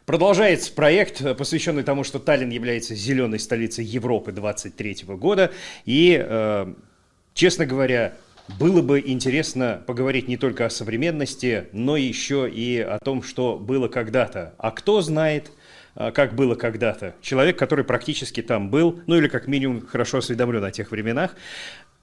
Продолжается проект, посвященный тому, что Таллин является зеленой столицей Европы 23 года. И, честно говоря, было бы интересно поговорить не только о современности, но еще и о том, что было когда-то. А кто знает, как было когда-то? Человек, который практически там был, ну или как минимум хорошо осведомлен о тех временах,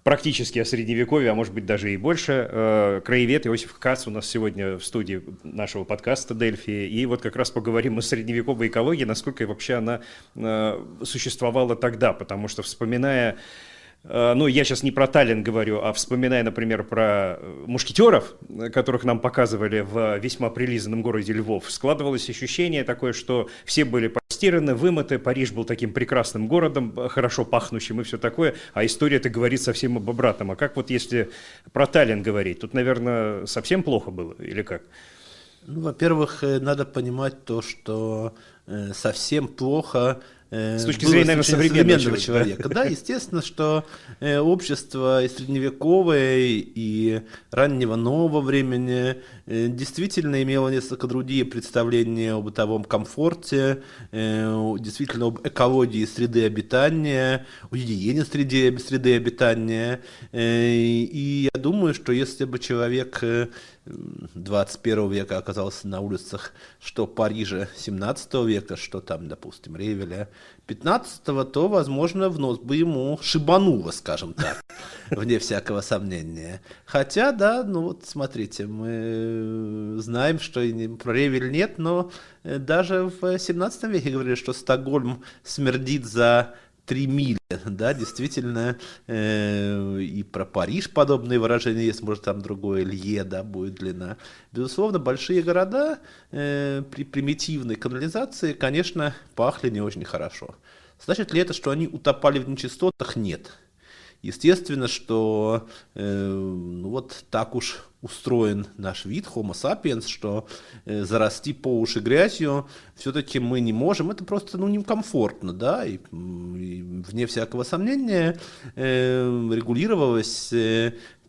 практически о Средневековье, а может быть даже и больше. Краевед Иосиф Кац у нас сегодня в студии нашего подкаста «Дельфи». И вот как раз поговорим о средневековой экологии, насколько вообще она существовала тогда. Потому что, вспоминая, ну, я сейчас не про Таллин говорю, а вспоминая, например, про мушкетеров, которых нам показывали в весьма прилизанном городе Львов, складывалось ощущение такое, что все были постираны, вымыты, Париж был таким прекрасным городом, хорошо пахнущим и все такое, а история-то говорит совсем об обратном. А как вот если про Таллин говорить? Тут, наверное, совсем плохо было или как? Ну, во-первых, надо понимать то, что совсем плохо с точки было зрения, наверное, современного человека. Да, естественно, что общество и средневековое, и раннего нового времени действительно имело несколько другие представления о бытовом комфорте, действительно об экологии среды обитания, о гигиене среды обитания. И я думаю, что если бы человек 21 века оказался на улицах что Парижа 17 века, что там, допустим, Ревеля 15-го, то, возможно, в нос бы ему шибануло, скажем так, вне всякого сомнения. Хотя, да, ну вот смотрите, мы знаем, что про Ревель нет, но даже в 17 веке говорили, что Стокгольм смердит за 3 мили, да, действительно, и про Париж подобные выражения есть, может там другое, Лье, да, будет длина. Безусловно, большие города при примитивной канализации, конечно, пахли не очень хорошо. Значит ли это, что они утопали в нечистотах? Нет. Естественно, что ну вот так уж устроен наш вид, Homo sapiens, что зарасти по уши грязью все-таки мы не можем. Это просто некомфортно, да, и вне всякого сомнения регулировалась,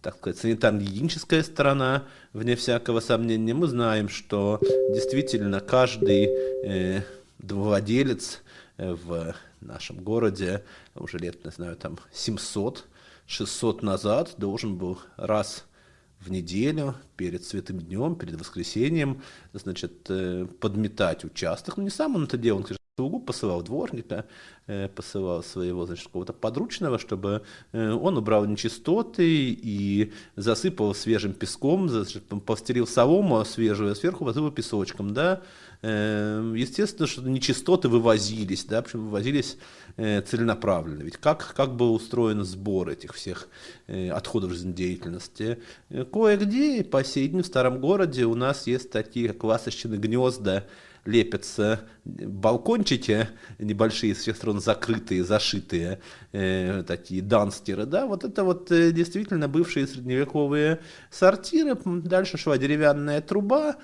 так сказать, санитарно-гигиеническая сторона, вне всякого сомнения. Мы знаем, что действительно каждый домовладелец в нашем городе уже лет, не знаю, там 700-600 назад должен был раз в неделю перед Святым Днем, перед воскресеньем, значит, подметать участок. Ну, не сам он это делал, он, конечно, слугу посылал, дворника, посылал своего, значит, какого-то подручного, чтобы он убрал нечистоты и засыпал свежим песком, значит, постелил солому свежую, а сверху посыпал песочком, да. Естественно, что нечистоты вывозились, да, причем вывозились целенаправленно. Ведь как был устроен сбор этих всех отходов жизнедеятельности? Кое-где по сей день в старом городе у нас есть такие, как ласточкины гнезда, лепятся балкончики небольшие, с всех сторон закрытые, зашитые, такие данстеры, да, вот это вот действительно бывшие средневековые сортиры. Дальше шла деревянная труба,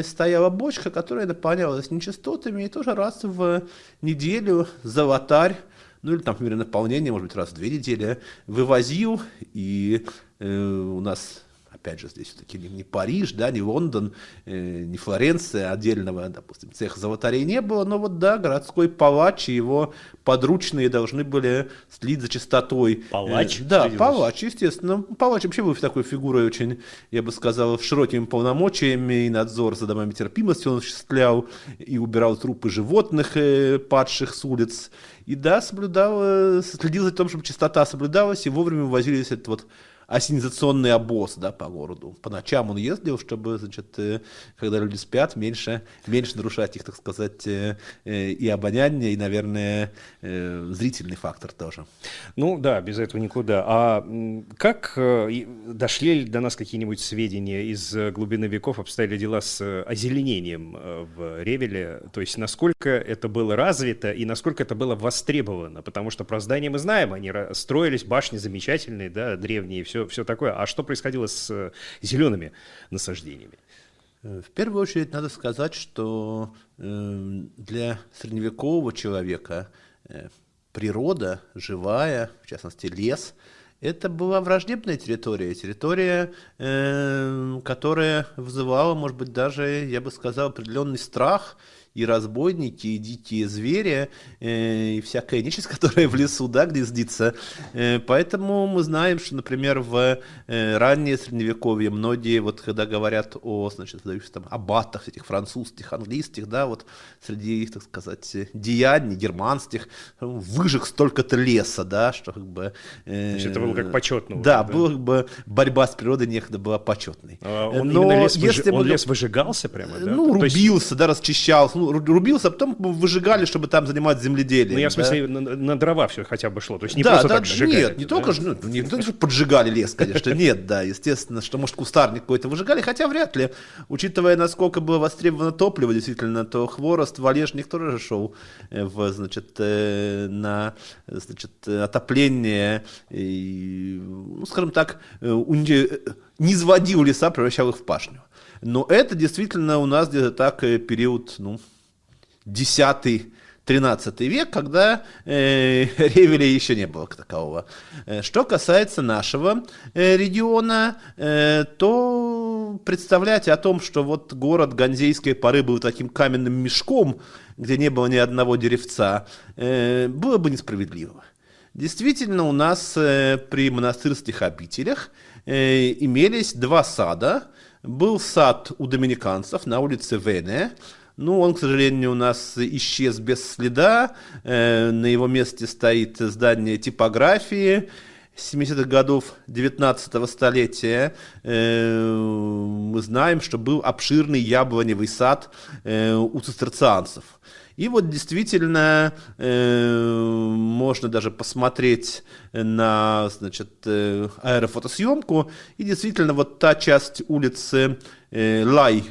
стояла бочка, которая наполнялась нечистотами, и тоже раз в неделю золотарь, ну или там, например, наполнение, может быть, раз в 2 недели, вывозил, и у нас... Опять же, здесь все-таки не Париж, да, не Лондон, не Флоренция, отдельного, допустим, цеха золотарей не было, но вот, да, городской палач и его подручные должны были следить за чистотой. Палач? Да, палач, естественно. Палач вообще был такой фигурой очень, я бы сказал, с широкими полномочиями, и надзор за домами терпимости он осуществлял, и убирал трупы животных, падших с улиц, и, да, следил за тем, чтобы чистота соблюдалась, и вовремя вывозились этот вот ассенизационный обоз, да, по городу. По ночам он ездил, чтобы, значит, когда люди спят, меньше нарушать их, так сказать, и обоняние, и, наверное, зрительный фактор тоже. Ну да, без этого никуда. А как дошли до нас какие-нибудь сведения из глубины веков, обстояли дела с озеленением в Ревеле? То есть насколько это было развито и насколько это было востребовано? Потому что про здания мы знаем, они строились, башни замечательные, да, древние, все такое. А что происходило с зелеными насаждениями? В первую очередь надо сказать, что для средневекового человека природа живая, в частности лес, это была враждебная территория, которая вызывала, может быть, даже, я бы сказал, определенный страх и разбойники, и дикие звери, и всякая нечисть, которая в лесу, да, гнездится. Поэтому мы знаем, что, например, в раннее Средневековье многие, вот когда говорят о, значит, там, аббатах этих французских, английских, да, вот среди их, так сказать, деяний германских, выжег столько-то леса, да, что как бы... Значит, это было как почетно. Да, уже, было как бы борьба с природой некогда была почетной. Он Но именно если мы... лес выжигался прямо, да? Ну, То есть- рубился, да, расчищался, ну, рубился, а потом выжигали, чтобы там заниматься земледелием. Ну, я в да. смысле, на дрова все хотя бы шло. То есть не Да, просто да, так сжигали. нет, не только же, ну, не только же поджигали лес, конечно, нет, да, естественно, что, может, кустарник какой-то выжигали, хотя вряд ли, учитывая, насколько было востребовано топливо, действительно, то хворост, валежник тоже же шел в, значит, на, значит, отопление, и, ну, скажем так, не изводил леса, превращал их в пашню. Но это действительно у нас где-то так период, ну, 10-13 век, когда ревеля еще не было как такового. Что касается нашего региона, то представлять о том, что вот город ганзейской поры был таким каменным мешком, где не было ни одного деревца, было бы несправедливо. Действительно, у нас при монастырских обителях имелись два сада. Был сад у доминиканцев на улице Вене. Ну, он, к сожалению, у нас исчез без следа. На его месте стоит здание типографии 70-х годов 19-го столетия. Мы знаем, что был обширный яблоневый сад у цистерцианцев. И вот действительно можно даже посмотреть на, значит, аэрофотосъемку. И действительно вот та часть улицы Лай,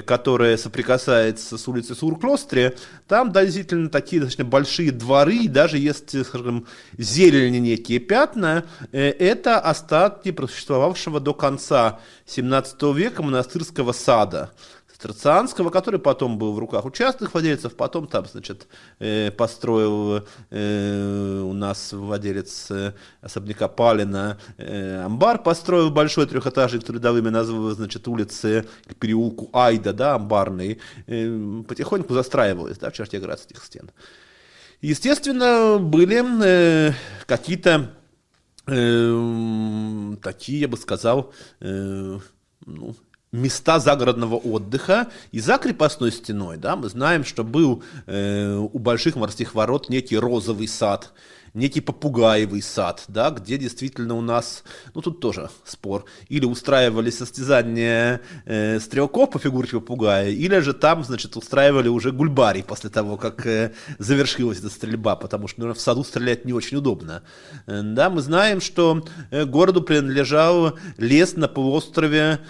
которая соприкасается с улицей Сурклостре, там да, действительно такие достаточно большие дворы, даже есть, скажем, зелени некие пятна. Это остатки просуществовавшего до конца 17 века монастырского сада цистерцианского, который потом был в руках у частных владельцев, потом там, значит, построил у нас владелец особняка Палина амбар, построил большой трехэтажный, который дал имя, назвал, значит, улицы, переулку Айда, да, амбарный, потихоньку застраивалась, да, в черте городских стен. Естественно, были какие-то такие, я бы сказал, ну, места загородного отдыха, и за крепостной стеной, да, мы знаем, что был у больших морских ворот некий розовый сад, некий попугаевый сад, да, где действительно у нас, ну тут тоже спор, или устраивали состязания стрелков по фигурке попугая, или же там, значит, устраивали уже гульбарий после того, как завершилась эта стрельба, потому что, наверное, в саду стрелять не очень удобно. Да, мы знаем, что городу принадлежал лес на полуострове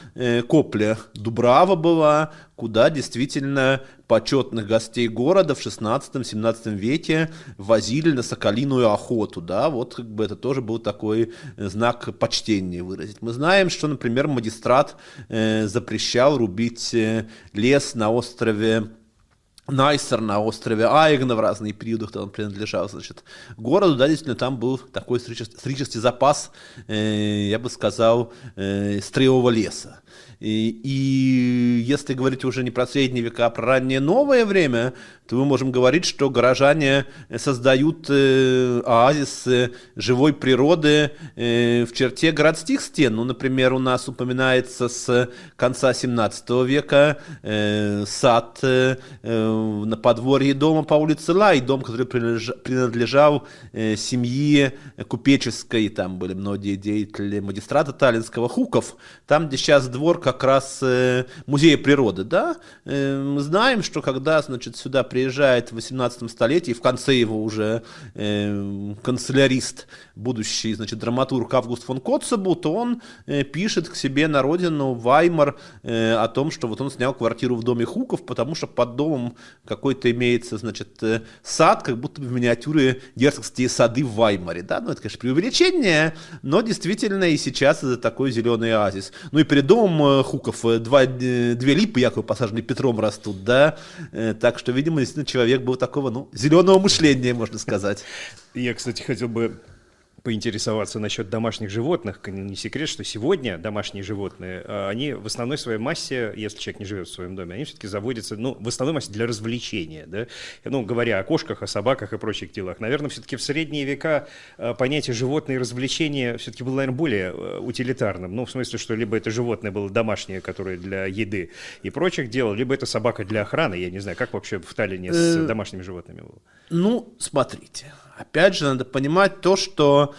Копле, Дубрава была, куда действительно почетных гостей города в 16-17 веке возили на соколиную охоту, да, вот как бы это тоже был такой знак почтения выразить. Мы знаем, что, например, магистрат запрещал рубить лес на острове Найсер, на острове Айгна в разные периоды, когда он принадлежал, значит, городу, да, действительно, там был такой исторический запас, я бы сказал, строевого леса. И если говорить уже не про средние века, а про раннее новое время, то мы можем говорить, что горожане создают оазис живой природы в черте городских стен. Ну, например, у нас упоминается с конца 17 века сад на подворье дома по улице Лай, дом, который принадлежал семье купеческой, там были многие деятели магистрата таллинского, Хуков, там, где сейчас двор как раз музея природы, да, мы знаем, что когда, значит, сюда приезжает в 18 столетии, в конце его уже канцелярист, будущий, значит, драматург Август фон Коцебу, то он пишет к себе на родину, в Ваймар, о том, что вот он снял квартиру в доме Хуков, потому что под домом какой-то имеется, значит, сад, как будто бы в миниатюре герцогские сады в Ваймаре, да, ну это, конечно, преувеличение, но действительно и сейчас это такой зеленый оазис. Ну и перед домом Хуков две липы, якобы посаженные Петром, растут, да, так что, видимо, действительно человек был такого, ну, зеленого мышления, можно сказать. Я, кстати, хотел бы поинтересоваться насчет домашних животных. Не секрет, что сегодня домашние животные, они в основной своей массе, если человек не живет в своем доме, они все-таки заводятся, ну, в основной массе для развлечения, да? Ну, говоря о кошках, о собаках и прочих делах. Наверное, все-таки в средние века понятие животные и развлечения все-таки было, наверное, более утилитарным. Ну, в смысле, что либо это животное было домашнее, которое для еды и прочих дел, либо это собака для охраны. Я не знаю, как вообще в Таллине с домашними животными было? Ну, смотрите. Опять же, надо понимать то, что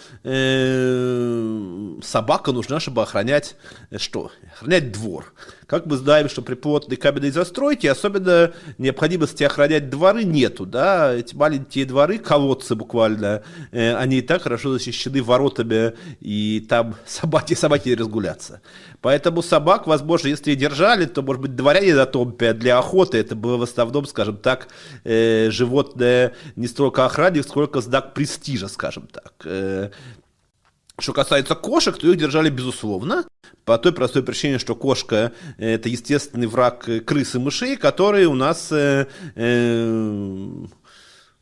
собака нужна, чтобы охранять что? Охранять двор. Как мы знаем, что при плотной каменной застройке особенно необходимости охранять дворы нету, да, эти маленькие дворы, колодцы буквально, они и так хорошо защищены воротами, и там собаки не разгуляться. Поэтому собак, возможно, если и держали, то, может быть, дворяне на том, для охоты, это было в основном, скажем так, животное не столько охранник, сколько знак престижа, скажем так. Что касается кошек, то их держали безусловно, по той простой причине, что кошка – это естественный враг крыс и мышей, которые у нас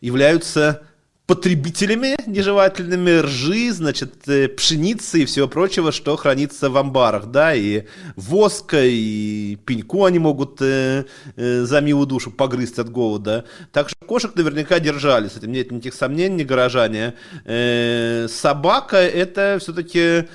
являются потребителями нежелательными ржи, значит, пшеницы и всего прочего, что хранится в амбарах, да, и воска, и пеньку они могут за милую душу погрызть от голода. Так что кошек наверняка держали, с этим нет никаких сомнений, горожане. Собака – это все-таки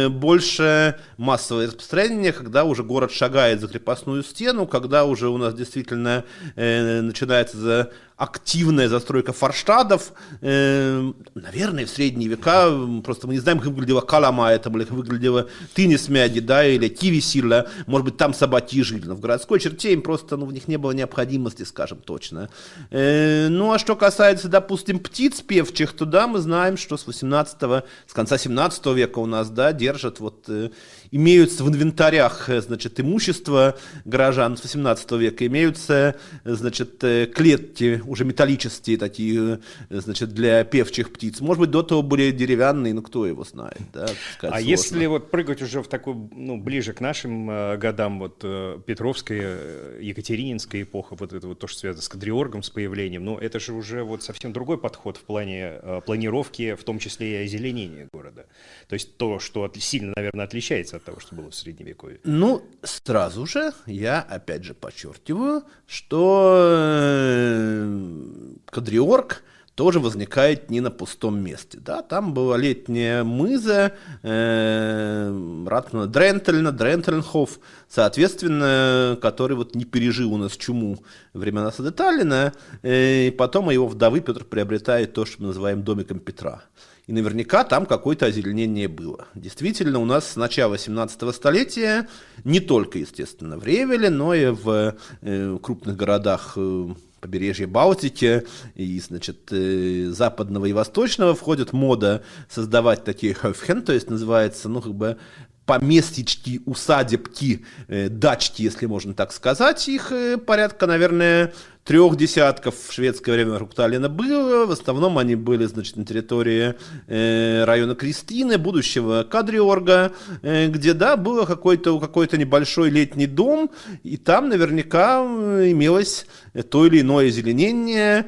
больше массовое распространение, когда уже город шагает за крепостную стену, когда уже у нас действительно начинается активная застройка форштадов. Наверное, в средние века, просто мы не знаем, как выглядела Калама, это, или как выглядела Тынесмяди, да, или Кивисилля, может быть, там собаки и жили, но в городской черте им просто, в них не было необходимости, скажем точно. Ну, а что касается, допустим, птиц певчих, то да, мы знаем, что с конца 17 века у нас, да, держат имеются в инвентарях, значит, имущество горожан с 18 века, имеются, значит, клетки уже металлические такие, значит, для певчих птиц. Может быть, до того были деревянные, но кто его знает, да? А если вот прыгать уже в такую, ближе к нашим годам, вот Петровская, Екатерининская эпоха, вот это вот то, что связано с Кадриоргом, с появлением, это же уже вот совсем другой подход в плане планировки, в том числе и озеленения города. То есть то, что сильно, наверное, отличается от того, что было в Средневековье. Ну, сразу же я опять же подчеркиваю, что Кадриорг тоже возникает не на пустом месте. Да? Там была летняя мыза Ратмана Дрентельнхоф, соответственно, который вот не пережил у нас чуму времен осады Таллина, и потом его вдовы Петр приобретает то, что мы называем домиком Петра. И наверняка там какое-то озеленение было. Действительно, у нас с начала 17 столетия, не только, естественно, в Ревеле, но и в крупных городах побережья Балтики и, значит, западного и восточного входит мода создавать такие хофхен, то есть называется, поместички, усадебки, дачки, если можно так сказать. Их порядка, наверное, 3 десятков в шведское время вокруг Таллина было. В основном они были, значит, на территории района Кристины, будущего Кадриорга, где, да, был какой-то небольшой летний дом, и там наверняка имелось то или иное озеленение.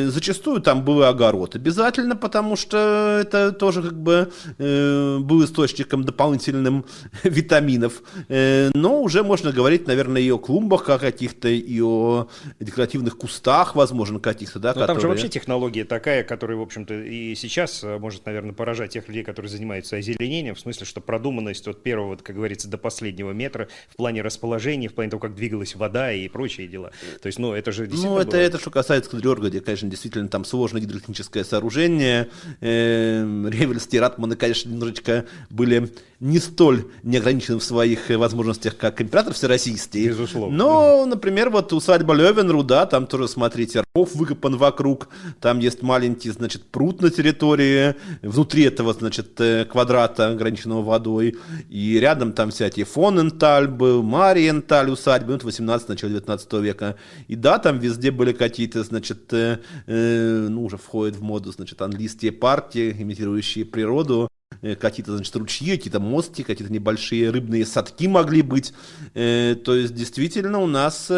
Зачастую там был огород обязательно, потому что это тоже был источником дополнительным витаминов. Но уже можно говорить, наверное, и о клумбах о каких-то, и о декоративных кустах, возможно, каких-то, да, которые... Там же вообще технология такая, которая, в общем-то, и сейчас может, наверное, поражать тех людей, которые занимаются озеленением, в смысле, что продуманность от первого, как говорится, до последнего метра в плане расположения, в плане того, как двигалась вода и прочие дела. То есть, это же действительно это что касается Кадриорга, где, конечно, действительно там сложное гидротехническое сооружение. Ревельские ратманы, конечно, немножечко были не столь неограничены в своих возможностях, как император всероссийский. Безусловно. Но, например, вот усадьба Лёвенруда, да, там тоже, смотрите, ров выкопан вокруг, там есть маленький, значит, пруд на территории, внутри этого, значит, квадрата, ограниченного водой, и рядом там всякие Фоненталь был, Мариенталь усадьбы, это 18 начало 19 века, и да, там везде были какие-то, значит, уже входят в моду, значит, английские парки, имитирующие природу, какие-то, значит, ручьи, какие-то мостики, какие-то небольшие рыбные садки могли быть. То есть, действительно, у нас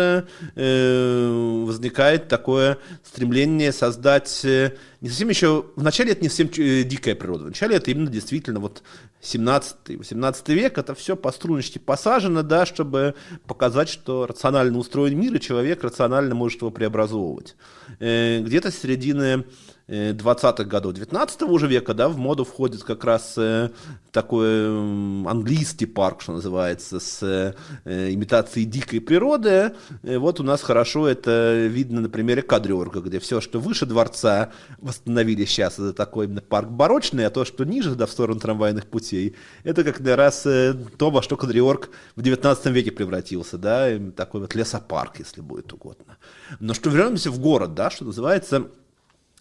возникает такое стремление создать не совсем еще, вначале это не совсем дикая природа, вначале это именно действительно вот 17-18 век, это все по струночке посажено, да, чтобы показать, что рационально устроен мир, и человек рационально может его преобразовывать. Где-то с середины 20-х годов 19 уже века, да, в моду входит как раз такой английский парк, что называется, с имитацией дикой природы. Вот у нас хорошо это видно на примере Кадрёрга, где все, что выше дворца, восстановили сейчас, это такой именно парк барочный, а то, что ниже, да, в сторону трамвайных путей, это как раз то, во что Кадрёрг в 19 веке превратился, да, такой вот лесопарк, если будет угодно. Но что вернемся в город, да, что называется,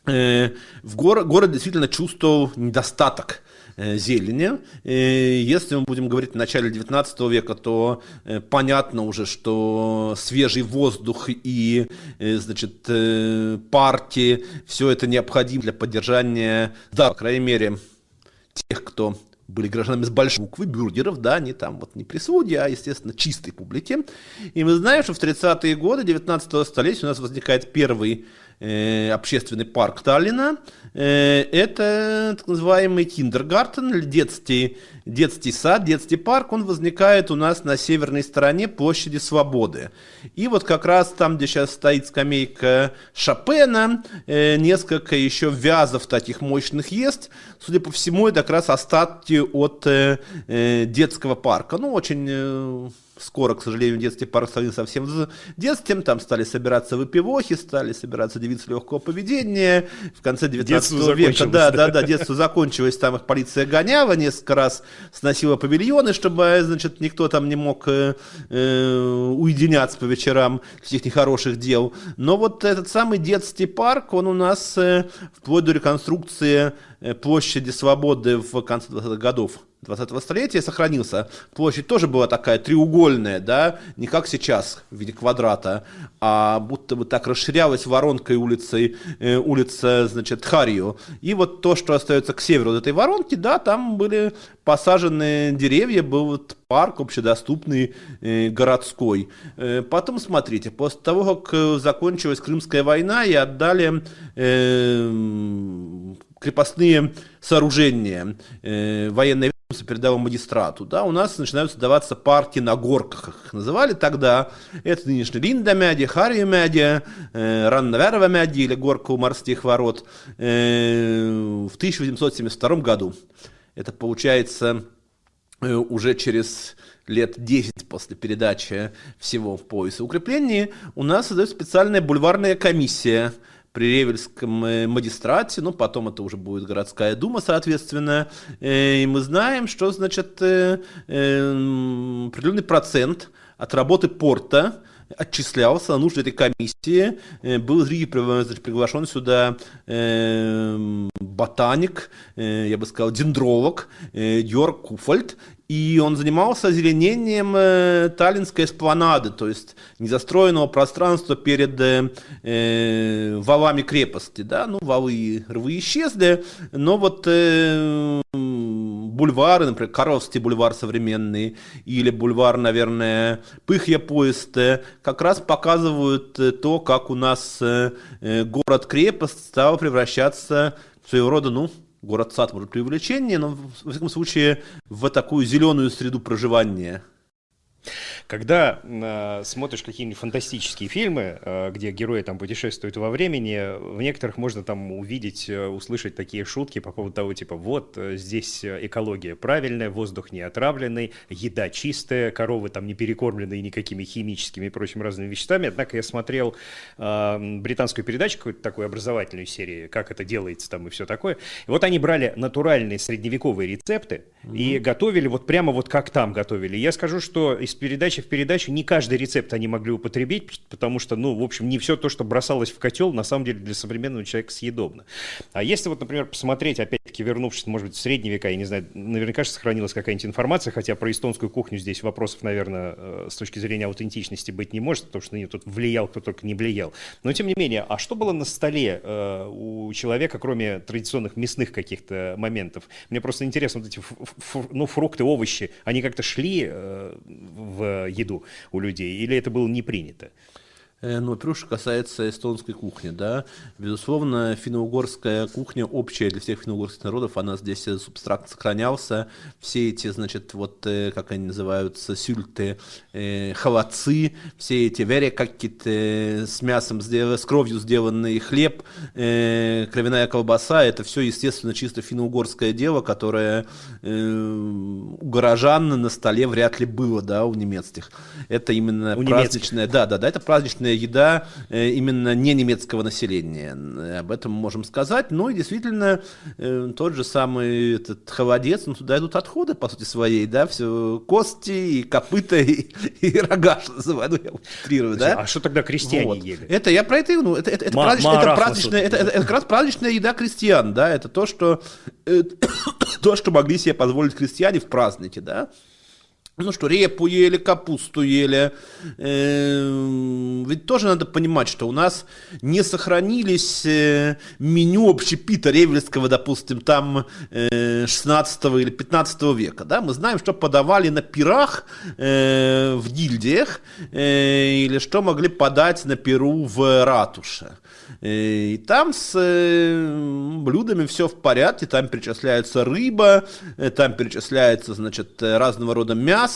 город действительно чувствовал недостаток зелени. Если мы будем говорить о начале 19 века, то понятно уже, что свежий воздух и, значит, парки, все это необходимо для поддержания, да, по крайней мере, тех, кто были гражданами с большой буквы, бюргеров, да, не там вот не при суде, а, естественно, чистой публике. И мы знаем, что в 30-е годы 19 столетия у нас возникает первый общественный парк Таллина. Это так называемый киндергартен, или детский сад, детский парк. Он возникает у нас на северной стороне площади Свободы. И вот как раз там, где сейчас стоит скамейка Шопена, несколько еще вязов таких мощных есть. Судя по всему, это как раз остатки от детского парка. Ну, очень скоро, к сожалению, детский парк стал не совсем детским, там стали собираться выпивохи, стали собираться девицы легкого поведения. В конце 19 века, да, детство закончилось, там их полиция гоняла, несколько раз сносила павильоны, чтобы, значит, никто там не мог уединяться по вечерам всех нехороших дел. Но вот этот самый детский парк, он у нас вплоть до реконструкции площади Свободы в конце 20-х годов 20-го столетия сохранился. Площадь тоже была такая треугольная, да, не как сейчас в виде квадрата, а будто бы так расширялась воронкой улица, значит, Тхарио. И вот то, что остается к северу от этой воронки, да, там были посажены деревья, был вот парк общедоступный, городской. Потом, смотрите, после того, как закончилась Крымская война и отдали крепостные сооружения, военное ведомство передало магистрату, да, у нас начинают создаваться парки на горках, как их называли тогда. Это нынешний Линдамяди, Харьюмяди, Раннаверовамяди или горка у морских ворот в 1872 году. Это получается уже через лет 10 после передачи всего в пояс и укреплений, у нас создается специальная бульварная комиссия при Ревельском магистрате, ну, потом это уже будет городская дума, соответственно, и мы знаем, что, значит, определенный процент от работы порта отчислялся на нужды этой комиссии. Был из Риги приглашен сюда ботаник, я бы сказал, дендролог Йорк Куфальд, и он занимался озеленением таллинской эспланады, то есть незастроенного пространства перед валами крепости. Да? Ну, валы и рвы исчезли, но вот бульвары, например, Карловский бульвар современный, или бульвар, наверное, Пыхья-поезд, как раз показывают то, как у нас город-крепость стал превращаться в своего рода, ну, город-сад, может, при увеличении, но, во всяком случае, в такую зеленую среду проживания. Когда смотришь какие-нибудь фантастические фильмы, где герои там путешествуют во времени, в некоторых можно там увидеть, услышать такие шутки по поводу того, типа, вот здесь экология правильная, воздух не отравленный, еда чистая, коровы там не перекормленные никакими химическими и прочими разными веществами. Однако я смотрел британскую передачу, какую-то такую образовательную серию, как это делается там и все такое. И вот они брали натуральные средневековые рецепты и готовили вот прямо вот как там готовили. Я скажу, что из передачи передачи в передачу не каждый рецепт они могли употребить, потому что, ну, в общем, не все то, что бросалось в котел, на самом деле для современного человека съедобно. А если вот, например, посмотреть, опять-таки, вернувшись, может быть, в средние века, я не знаю, наверняка же сохранилась какая-нибудь информация, хотя про эстонскую кухню здесь вопросов, наверное, с точки зрения аутентичности быть не может, потому что на нее тут влиял, кто только не влиял. Но, тем не менее, а что было на столе у человека, кроме традиционных мясных каких-то моментов? Мне просто интересно, вот эти фрукты, овощи, они как-то шли в еду у людей, или это было не принято? Ну, во-первых, что касается эстонской кухни, да, безусловно, финно-угорская кухня общая для всех финно-угорских народов, она здесь субстракт сохранялся, все эти, значит, вот, как они называются, сюльты, холодцы, все эти верекакки с мясом, с кровью сделанный хлеб, кровяная колбаса, это все, естественно, чисто финно-угорское дело, которое у горожан на столе вряд ли было, да, у немецких. Это именно праздничная, да, это праздничная еда именно не немецкого населения. Об этом мы можем сказать. Ну и действительно, тот же самый этот холодец, ну туда идут отходы, по сути своей, да, все кости, и копыта, и рога, что называют, ну, я утрирую, да. А что тогда крестьяне вот. ели? Это я про это, ну, это праздничная, это как раз праздничная еда крестьян, да, это то, что могли себе позволить крестьяне в празднике, да. Ну что, репу ели, капусту ели. Ведь тоже надо понимать, что у нас не сохранились меню общепита ревельского, допустим, там 16 или 15 века. Да? Мы знаем, что подавали на пирах в гильдиях или что могли подать на пиру в ратуше. И там с блюдами все в порядке, там перечисляется рыба, там перечисляется, значит, разного рода мясо.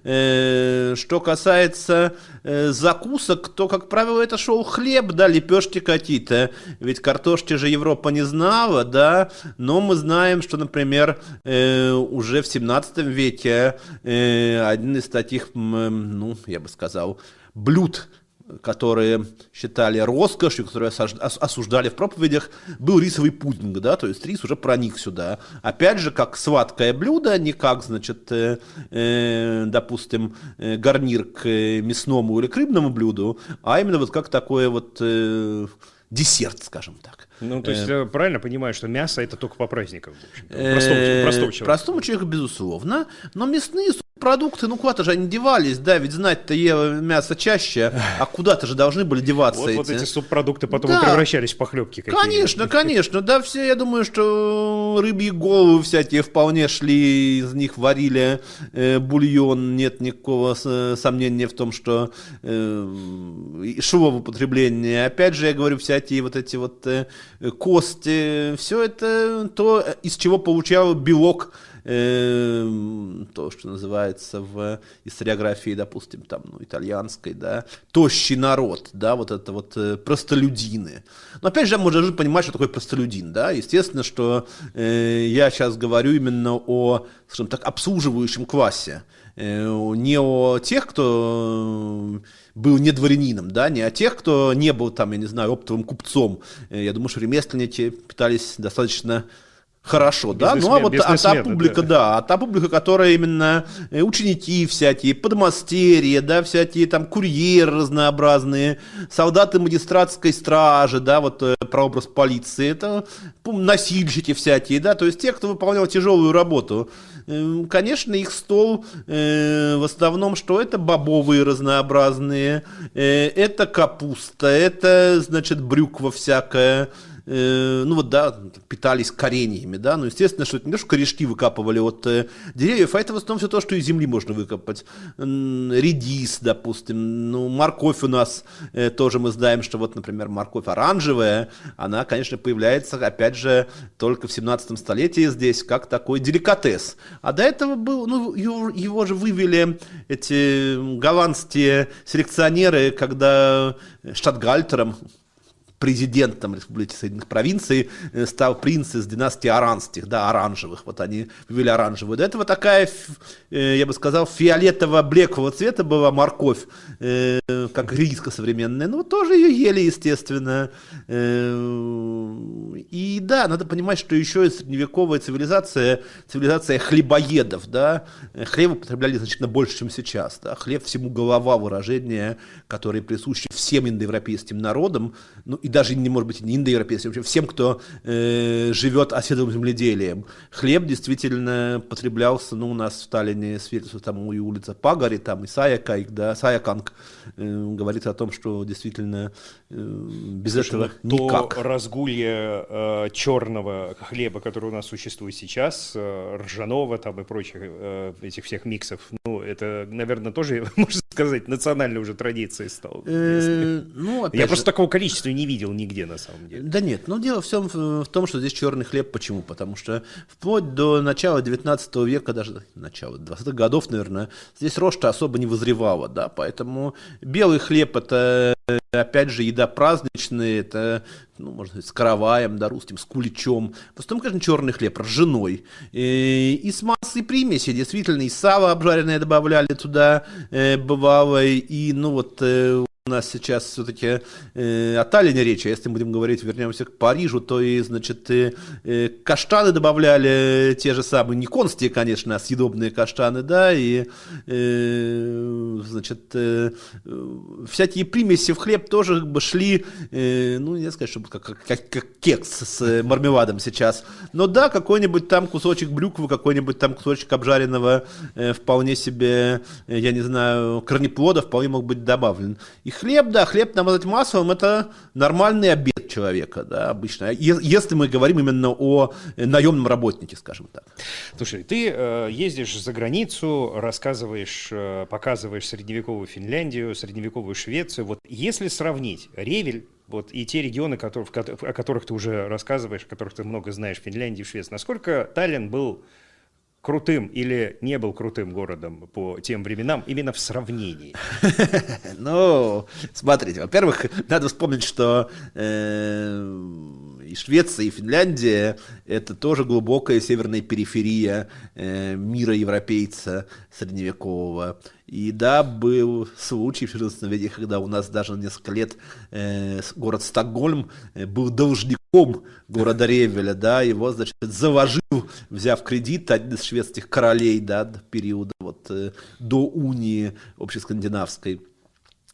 Что касается закусок, то, как правило, это шел хлеб, да, лепешки какие-то, ведь картошки же Европа не знала, да, но мы знаем, что, например, уже в 17 веке один из таких, ну, я бы сказал, блюд, которые считали роскошью, которые осуждали в проповедях, был рисовый пудинг, да, то есть рис уже проник сюда. Опять же, как сладкое блюдо, не как, значит, допустим, гарнир к мясному или к рыбному блюду, а именно вот как такое вот десерт, скажем так. Ну, то есть, правильно понимаю, что мясо это только по праздникам, в общем-то, простому человеку. Простому человеку, безусловно, но мясные продукты, ну куда-то же они девались, да, ведь знать-то ела мясо чаще, а куда-то же должны были деваться вот эти субпродукты потом да. превращались в похлебки какие-то. Конечно, да, все, я думаю, что рыбьи головы всякие вполне шли, из них варили бульон, нет никакого сомнения в том, что шло в употребление. Опять же, я говорю, всякие вот эти вот кости, все это то, из чего получал белок, то, что называется в историографии, допустим, там, ну, итальянской, да, тощий народ, да, вот это вот простолюдины. Но опять же, можно же понимать, что такое простолюдин, да, естественно, что я сейчас говорю именно о, скажем так, обслуживающем классе, не о тех, кто был не дворянином, да, не о тех, кто не был там, я не знаю, оптовым купцом. Я думаю, что ремесленники питались достаточно хорошо, да, ну а вот та публика, да, та публика, которая именно ученики всякие, подмастерья, да, всякие там курьеры разнообразные, солдаты магистратской стражи, да, вот прообраз полиции, это носильщики всякие, да, то есть те, кто выполнял тяжелую работу. Конечно, их стол в основном, что это бобовые разнообразные, это капуста, это, значит, брюква всякая, ну вот, да, питались кореньями, да, ну, естественно, что это не то, что корешки выкапывали от деревьев, а это в основном все то, что из земли можно выкопать. Редис, допустим, ну, морковь у нас тоже мы знаем, что вот, например, морковь оранжевая, она, конечно, появляется, опять же, только в 17 столетии здесь, как такой деликатес. А до этого был, ну, его же вывели эти голландские селекционеры, когда штатгальтером президентом Республики Соединенных Провинций стал принц из династии Аранских, да, оранжевых. Вот они вывели оранжевую. До этого такая, я бы сказал, фиолетово-блеклого цвета была морковь, как риска современная. Ну, тоже ее ели, естественно. И да, надо понимать, что еще и средневековая цивилизация хлебоедов, да. Хлеб употребляли значительно больше, чем сейчас, да. Хлеб всему голова, выражение, которое присуще всем индоевропейским народам, ну и даже, может быть, не индоевропейским, вообще всем, кто живет оседлым земледелием. Хлеб действительно потреблялся, ну, у нас в Таллине свидетельствует там и улица Пагари, там и Саякайк, да, Саяканг говорит о том, что действительно без этого никак. То разгулье черного хлеба, который у нас существует сейчас, ржаного там и прочих этих всех миксов, ну, это, наверное, тоже, можно сказать, национальной уже традицией стало. Ну, Я просто такого количества не видел нигде, на самом деле. Да нет, но дело всем в том, что здесь черный хлеб. Почему? Потому что вплоть до начала 19 века, даже начала 20-х годов, наверное, здесь рожь-то особо не вызревала, да, поэтому белый хлеб — это, опять же, еда праздничная, это, ну, можно сказать, с караваем, да, русским, с куличом. В основном, конечно, черный хлеб, ржаной. И с массой примесей, действительно, и сало обжаренное добавляли туда, бывало, и, ну, вот, у нас сейчас все-таки о Таллине речь, а если будем говорить, вернемся к Парижу, то и, значит, каштаны добавляли те же самые, не конские, конечно, а съедобные каштаны, да, и, значит, всякие примеси в хлеб тоже как бы шли, ну, не сказать, чтобы как кекс с мармеладом сейчас, но да, какой-нибудь там кусочек брюквы, какой-нибудь там кусочек обжаренного вполне себе, я не знаю, корнеплода вполне мог быть добавлен. И хлеб, да, хлеб намазать маслом — это нормальный обед человека, да, обычно, если мы говорим именно о наемном работнике, скажем так. Слушай, ты ездишь за границу, рассказываешь, показываешь средневековую Финляндию, средневековую Швецию. Вот если сравнить Ревель, вот, и те регионы, о которых ты уже рассказываешь, о которых ты много знаешь, Финляндии, Швеции, насколько Таллин был крутым или не был крутым городом по тем временам именно в сравнении? Ну, смотрите, во-первых, надо вспомнить, что и Швеция, и Финляндия — это тоже глубокая северная периферия мира европейца средневекового. И да, был случай в XVI веке, когда у нас даже на несколько лет город Стокгольм был должником города Ревеля, да, его, значит, заложил, взяв кредит, один из шведских королей, да, периода вот до унии общескандинавской.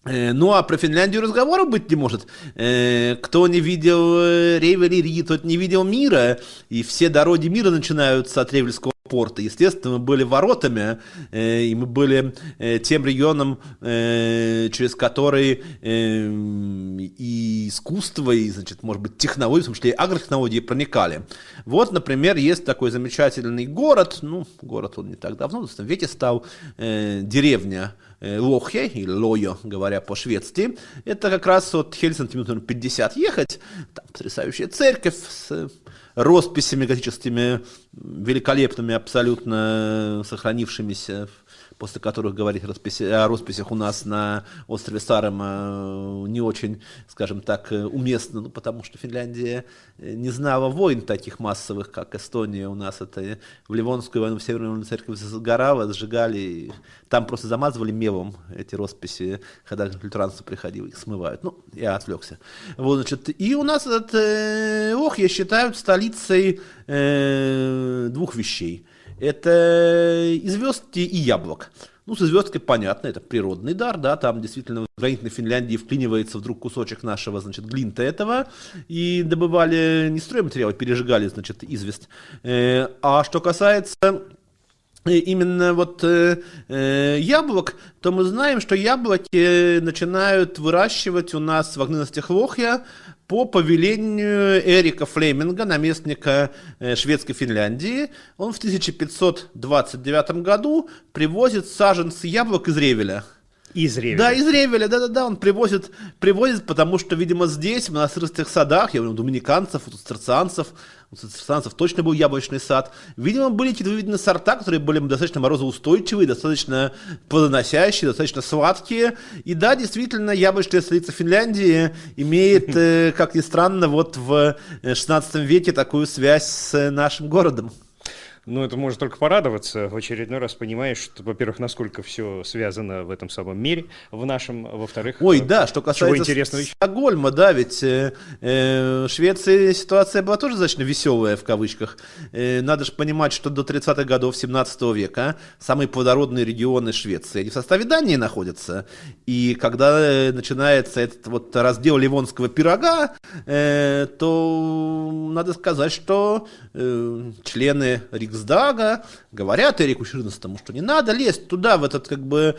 Ну, а про Финляндию разговора быть не может. Кто не видел Ревель и Риги, тот не видел мира, и все дороги мира начинаются от Ревельского порта. Естественно, мы были воротами, и мы были тем регионом, через который и искусство, и, значит, может быть, технологии, в том числе и агротехнологии проникали. Вот, например, есть такой замечательный город, ну, город он не так давно, в 20 веке стал, деревня Лохе, или Лойо, говоря по-шведски. Это как раз от Хельсинки минут 50 ехать. Там потрясающая церковь с росписями готическими, великолепными, абсолютно сохранившимися, после которых говорить о росписях у нас на острове Сааремаа не очень, скажем так, уместно, ну, потому что Финляндия не знала войн таких массовых, как Эстония. У нас это в Ливонскую войну, в Северную войну церковь сгорала, сжигали, там просто замазывали мелом эти росписи, когда лютеранство приходило, их смывают. Ну, я отвлекся. Вот, значит, и у нас этот Лохья считают столицей двух вещей. Это и звездки, и яблок. Ну, со звездкой понятно, это природный дар, да, там действительно в гранитной Финляндии вклинивается вдруг кусочек нашего, значит, глинта этого, и добывали не стройматериалы, пережигали, значит, известь. А что касается именно вот яблок, то мы знаем, что яблоки начинают выращивать у нас в окрестностях Лохья по повелению Эрика Флеминга, наместника шведской Финляндии. Он в 1529 году привозит саженцы яблок из Ревеля. Из Ревеля. Да, из Ревеля, да-да-да, он привозит, потому что, видимо, здесь, в монастырских садах, я говорю, у доминиканцев, у цистерцианцев точно был яблочный сад, видимо, были какие-то выведены сорта, которые были достаточно морозоустойчивые, достаточно плодоносящие, достаточно сладкие, и да, действительно, яблочная столица Финляндии имеет, как ни странно, вот в 16 веке такую связь с нашим городом. Ну, это можно только порадоваться. В очередной раз понимаешь, что, во-первых, насколько все связано в этом самом мире, в нашем, во-вторых... Ой, да, что касается Стокгольма, да, ведь в Швеции ситуация была тоже достаточно веселая, в кавычках. Надо же понимать, что до 30-х годов 17 века самые плодородные регионы Швеции, они в составе Дании находятся. И когда начинается этот вот раздел ливонского пирога, то надо сказать, что члены Риксдага говорят Эрику XIV, что не надо лезть туда, в этот как бы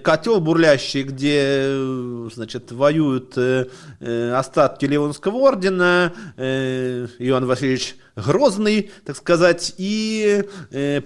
котел бурлящий, где, значит, воюют остатки Ливонского ордена, Иоанн Васильевич Грозный, так сказать, и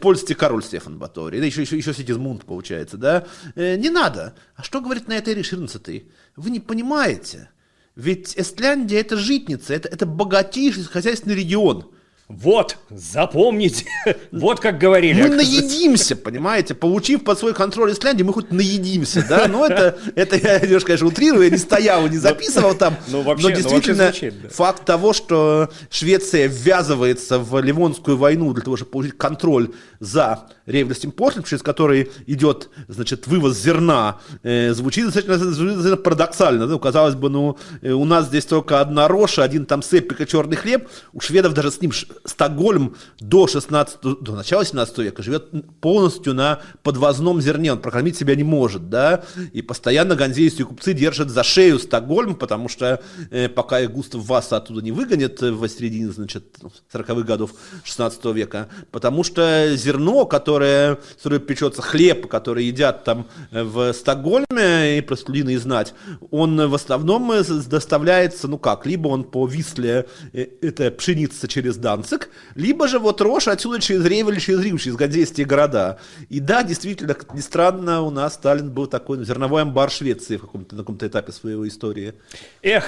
польский король Стефан Баторий, да еще Сигизмунд, получается, да, не надо. А что говорит на это Эрик XIV? Вы не понимаете, ведь Эстляндия это житница, это богатейший хозяйственный регион. Вот, запомните, вот как говорили. Мы наедимся, понимаете, получив под свой контроль Исландию, мы хоть наедимся, да, но это я немножко, конечно, утрирую, я не стоял, не записывал там, но действительно факт того, что Швеция ввязывается в Ливонскую войну для того, чтобы получить контроль за Ревельским-Портлем, через который идет, значит, вывоз зерна, звучит достаточно парадоксально, да? Казалось бы, ну, у нас здесь только одна роша, один там сеппик и черный хлеб, у шведов даже с ним Стокгольм до начала 17 века живет полностью на подвозном зерне, он прокормить себя не может, да, и постоянно ганзейские купцы держат за шею Стокгольм, потому что пока их Густав Васа оттуда не выгонит в середине, значит, 40-х годов 16 века, потому что зерно, которое печется, хлеб, который едят там в Стокгольме, и простолюдины знать, он в основном доставляется, ну как, либо он по Висле, это пшеница через Данциг, либо же вот рожь отсюда через Ревель, через Рим, через ганзейские города. И да, действительно, как ни странно, у нас Сталин был такой зерновой амбар Швеции на каком-то этапе своей истории. Эх,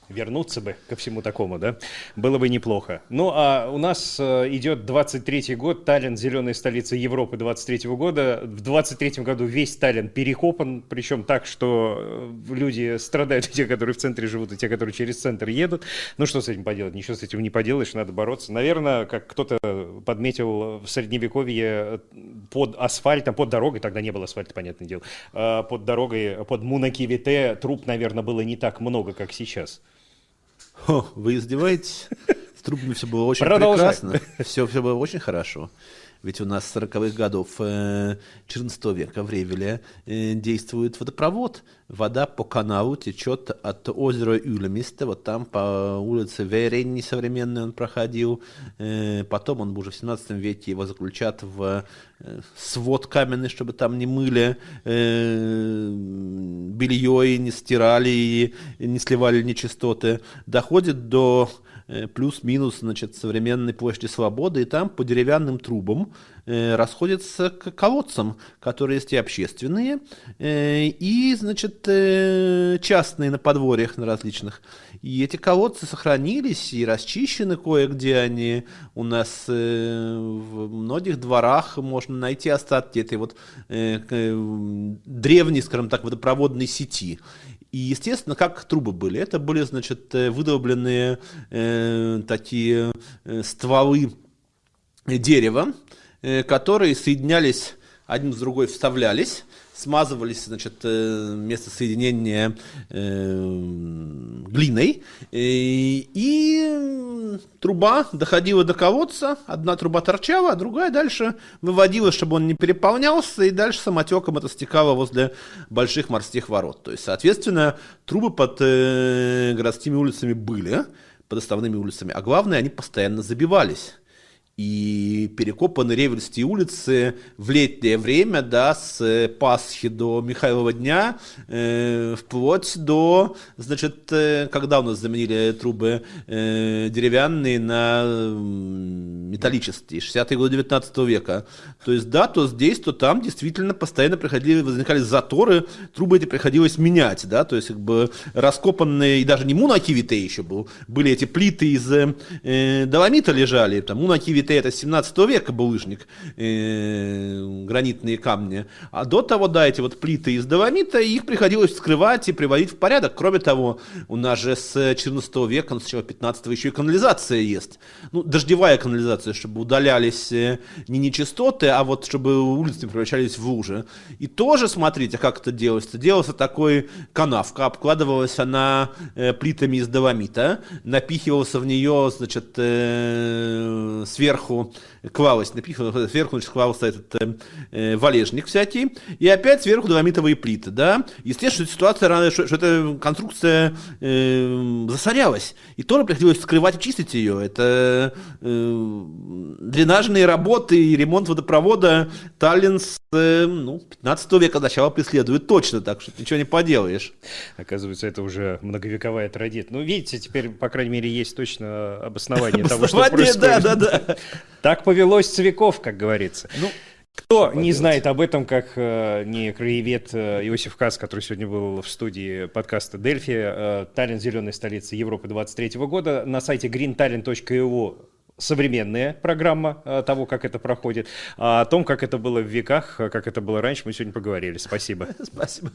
вернуться бы ко всему такому, да? Было бы неплохо. Ну, а у нас идет 23-й год, Таллин, зеленая столица Европы 23-го года. В 23-м году весь Таллин перекопан, причем так, что люди страдают, и те, которые в центре живут, и те, которые через центр едут. Ну, что с этим поделать? Ничего с этим не поделаешь, надо бороться. Наверное, как кто-то подметил в Средневековье под асфальтом, под дорогой, тогда не было асфальта, понятное дело, под дорогой, под Мунакивите труб, наверное, было не так много, как сейчас. Вы издеваетесь? С трубами все было очень прекрасно. Все было очень хорошо. Ведь у нас с 40-х годов 14 века в Ревеле действует водопровод. Вода по каналу течет от озера Юлемисте, вот там по улице Веренни современной он проходил. Потом он уже в 17 веке его заключат в свод каменный, чтобы там не мыли белье и не стирали и не сливали нечистоты. Доходит до плюс-минус, значит, современной площади Свободы, и там по деревянным трубам расходятся к колодцам, которые есть и общественные, и, значит, частные на подворьях на различных. И эти колодцы сохранились и расчищены кое-где они. У нас в многих дворах можно найти остатки этой вот древней, скажем так, водопроводной сети. И, естественно, как трубы были? Это были, значит, выдолбленные такие стволы дерева, которые соединялись, один с другой вставлялись, смазывались, значит, место соединения глиной, и труба доходила до колодца, одна труба торчала, а другая дальше выводила, чтобы он не переполнялся, и дальше самотеком это стекало возле больших морских ворот. То есть, соответственно, трубы под городскими улицами были, под основными улицами, а главное, они постоянно забивались. и перекопаны Ревельские улицы в летнее время, да, с Пасхи до Михайлова дня, вплоть до, значит, когда у нас заменили трубы деревянные на металлические, 60-е годы 19 века. То есть, да, то здесь, то там действительно постоянно возникали заторы, трубы эти приходилось менять, да, то есть, как бы, раскопанные, и даже не мунакивитей еще были эти плиты из доломита лежали, там, мунакивитей это 17 века булыжник, гранитные камни, а до того, да, эти вот плиты из доломита, их приходилось вскрывать и приводить в порядок. Кроме того, у нас же с 14 века, с начала 15 еще и канализация есть, ну, дождевая канализация, чтобы удалялись не нечистоты, а вот чтобы улицы не превращались в лужи. И тоже, смотрите, как это делается. Делался такой канавка, обкладывалась она плитами из доломита, напихивался в нее, значит, сверху клалось, напихивался, сверху, значит, клался этот валежник всякий, и опять сверху доломитовые плиты, да. Естественно, ситуация, что эта конструкция засорялась, и тоже приходилось вскрывать и чистить ее. Это дренажные работы и ремонт водопровода Таллин с 15 века начала преследует точно, так что ничего не поделаешь. Оказывается, это уже многовековая традиция. Ну, видите, теперь, по крайней мере, есть точно обоснование того, что происходит. Да. Так повелось с веков, как говорится. Кто не знает об этом, как не краевед Иосиф Кац, который сегодня был в студии подкаста «Дельфи», Таллин – зеленая столица Европы 23 года, на сайте greenTallinn.eu современная программа того, как это проходит. А о том, как это было в веках, как это было раньше, мы сегодня поговорили. Спасибо. Спасибо.